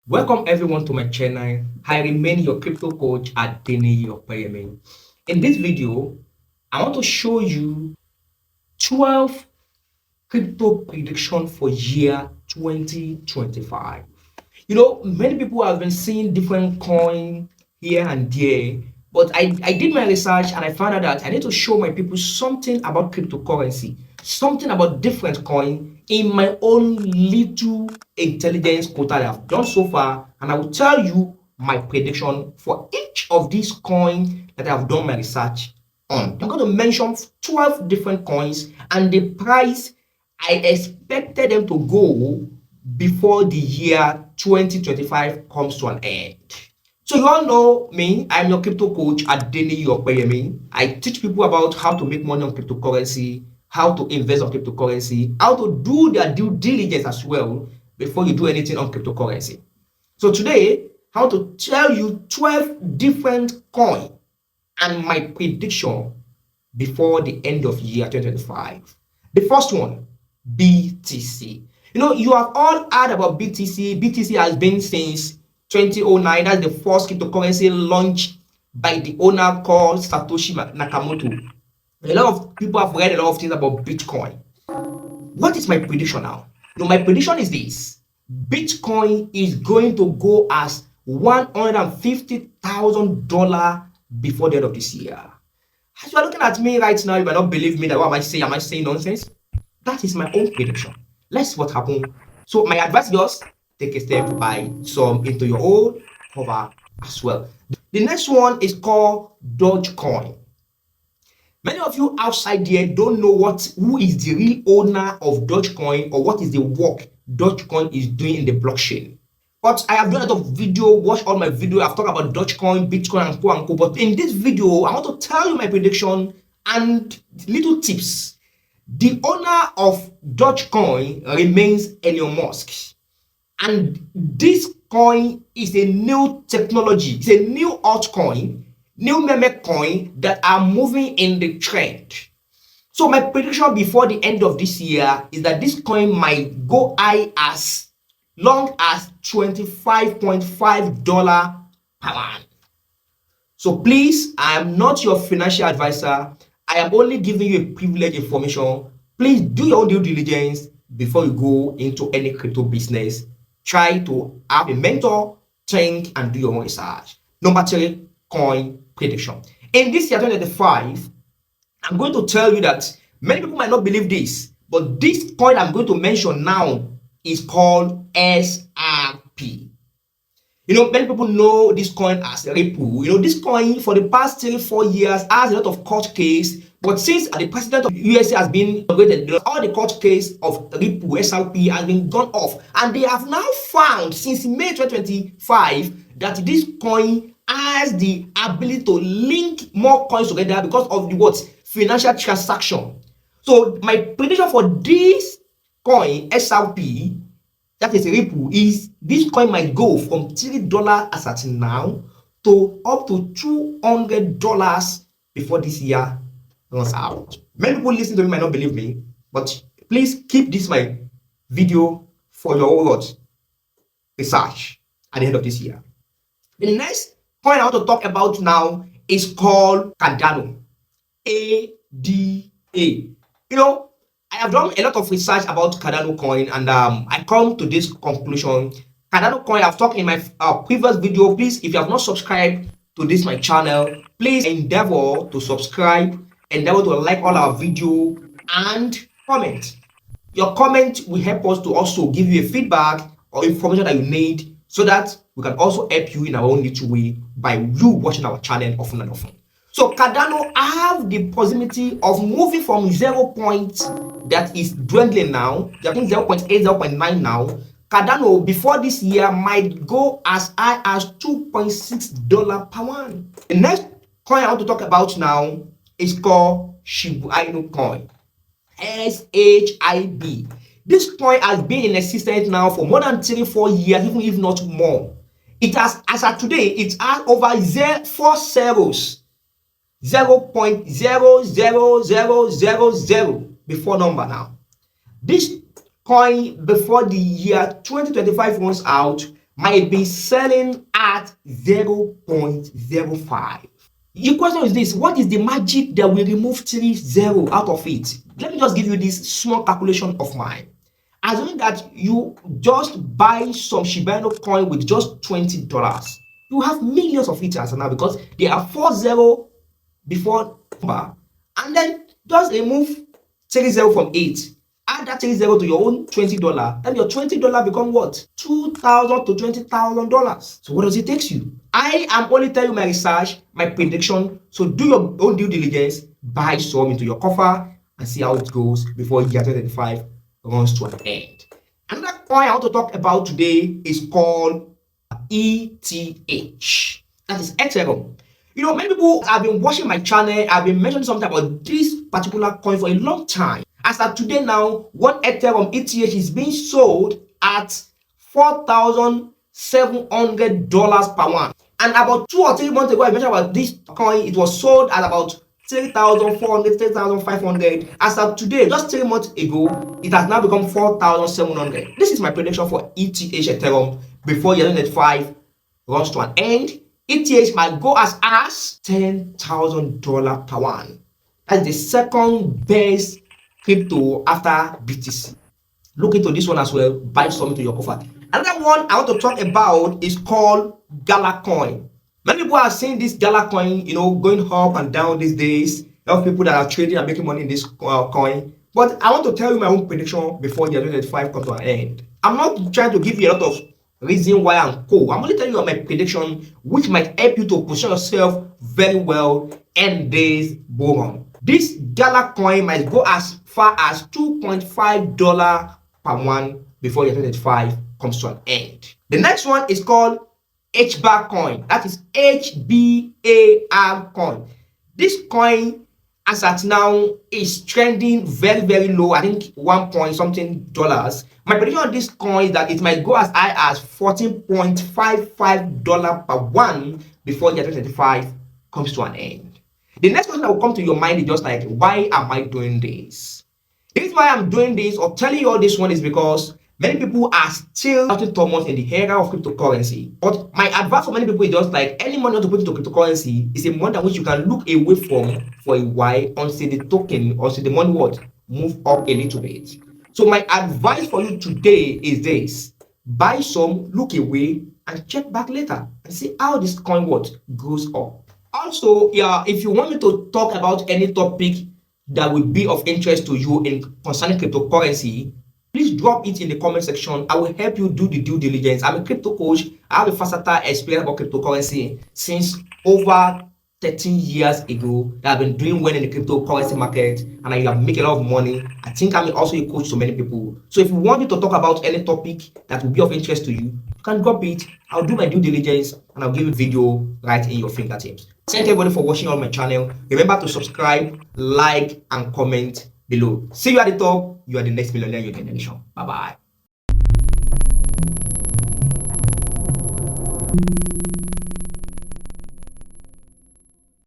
Welcome everyone to my channel. I remain your crypto coach at Deni Opeyemi. In this video, I want to show you 12 crypto prediction for year 2025. Many people have been seeing different coin here and there, but I did my research and I found out that I need to show my people something about cryptocurrency, something about different coin in my own little intelligence quota that I've done so far, and I will tell you my prediction for each of these coins that I've done my research on. I'm going to mention 12 different coins and the price I expected them to go before the year 2025 comes to an end. So you all know me, I'm your crypto coach at Deni Opeyemi. I teach people about how to make money on cryptocurrency, how to invest on cryptocurrency, how to do their due diligence as well before you do anything on cryptocurrency. So today, I want to tell you 12 different coins and my prediction before the end of year 2025. The first one, BTC. You have all heard about BTC. BTC has been since 2009. That's the first cryptocurrency launched by the owner called Satoshi Nakamoto. A lot of people have read a lot of things about Bitcoin. What is my prediction now? My prediction is this. Bitcoin is going to go as $150,000 before the end of this year. As you are looking at me right now, you might not believe me that what am I saying? Am I saying nonsense? That is my own prediction. Let's see what happened. So my advice is just take a step to buy some into your own cover as well. The next one is called Dogecoin. Many of you outside there don't know who is the real owner of Dogecoin or what is the work Dogecoin is doing in the blockchain. But I have done a lot of video, watch all my video. I've talked about Dogecoin, Bitcoin, and co. But in this video, I want to tell you my prediction and little tips. The owner of Dogecoin remains Elon Musk. And this coin is a new technology. It's a new altcoin, new meme coin that are moving in the trend. So my prediction before the end of this year is that this coin might go high as long as $25.5 per month. So please, I am not your financial advisor. I am only giving you a privileged information. Please do your own due diligence before you go into any crypto business. Try to have a mentor, think, and do your own research. Number 3, coin prediction. In this year 2025, I'm going to tell you that many people might not believe this, but this coin I'm going to mention now is called SRP. Many people know this coin as Ripple. This coin for the past 3-4 years has a lot of court case, but since the president of USA has been inaugurated, all the court case of Ripple, SRP has been gone off, and they have now found since May 2025 that this coin has the ability to link more coins together because of the financial transaction. So my prediction for this coin SRP, that is Ripple, is this coin might go from $3 as at now to up to $200 before this year runs out. Many people listening to me might not believe me, but please keep this my video for your own research at the end of this year. The next coin I want to talk about now is called Cardano. ADA. I have done a lot of research about Cardano coin, and I come to this conclusion. Cardano coin, I've talked in my previous video. Please, if you have not subscribed to my channel, please endeavor to subscribe, endeavor to like all our video and comment. Your comment will help us to also give you a feedback or information that you need so that we can also help you in our own little way by you watching our channel often and often. So Cardano have the possibility of moving from 0 point that is dwindling now, I think 0.8, 0.9 now. Cardano before this year might go as high as $2.6 per one. The next coin I want to talk about now is called Shiba Inu coin. SHIB. This coin has been in existence now for more than 3-4 years, even if not more. It has, as of today, it has over 4 zeros. 0.00000 before number now. This coin before the year 2025 runs out might be selling at 0.05. Your question is this: what is the magic that will remove 30 out of it? Let me just give you this small calculation of mine. Assuming that you just buy some Shiba Inu coin with just $20, you have millions of it as of now because there are 40 before number, and then just remove 30 from it. Add that 30 to your own $20. Then your $20 become what? $2,000 to $20,000. So what does it take you? I am only telling you my research, my prediction. So do your own due diligence, buy some into your coffer, and see how it goes before year 2025 runs to an end. Another coin I want to talk about today is called ETH. That is Ethereum. You know, many people have been watching my channel. I've been mentioning something about this particular coin for a long time. As of today now, one Ethereum ETH is being sold at $4,700 per one. And about 2 or 3 months ago, I mentioned about this coin. It was sold at about 3,400, 3,500. As of today, just 3 months ago, it has now become 4,700. This is my prediction for ETH Ethereum before year 2025 runs to an end. ETH might go as $10,000 per one. That's the second best crypto after BTC. Look into this one as well. Buy some into your coffer. Another one I want to talk about is called Gala Coin. Many people are seeing this Gala Coin, you know, going up and down these days. A lot of people that are trading and making money in this coin. But I want to tell you my own prediction before year 2025 comes to an end. I'm not trying to give you a lot of reason why I'm cool. I'm only telling you my prediction, which might help you to position yourself very well in this bull run. This Gala coin might go as far as $2.5 per one before year 2025 comes to an end. The next one is called HBAR coin. That is HBAR coin. This coin, as at now, is trending very, very low. I think 1 point something dollars. My prediction on this coin is that it might go as high as $14.55 per one before year 2025 comes to an end. The next question that will come to your mind is just like, why am I doing this? The reason why I'm doing this or telling you all this one is because many people are still starting Thomas in the era of cryptocurrency. But my advice for many people is just like, any money you want to put into cryptocurrency is a money that which you can look away from for a while until the token, until the money what move up a little bit. So my advice for you today is this: buy some, look away, and check back later and see how this coin what goes up. Also, yeah, if you want me to talk about any topic that will be of interest to you in concerning cryptocurrency, please drop it in the comment section. I will help you do the due diligence. I'm a crypto coach. I have a versatile experience about cryptocurrency since over 13 years ago that I've been doing well in the cryptocurrency market, and I have made a lot of money. I think I'm also a coach to many people. So if you want me to talk about any topic that will be of interest to you, you can drop it. I'll do my due diligence and I'll give you a video right in your fingertips. Thank everybody for watching on my channel. Remember to subscribe, like, and comment below. See you at the top. You are the next millionaire in your generation. Bye bye.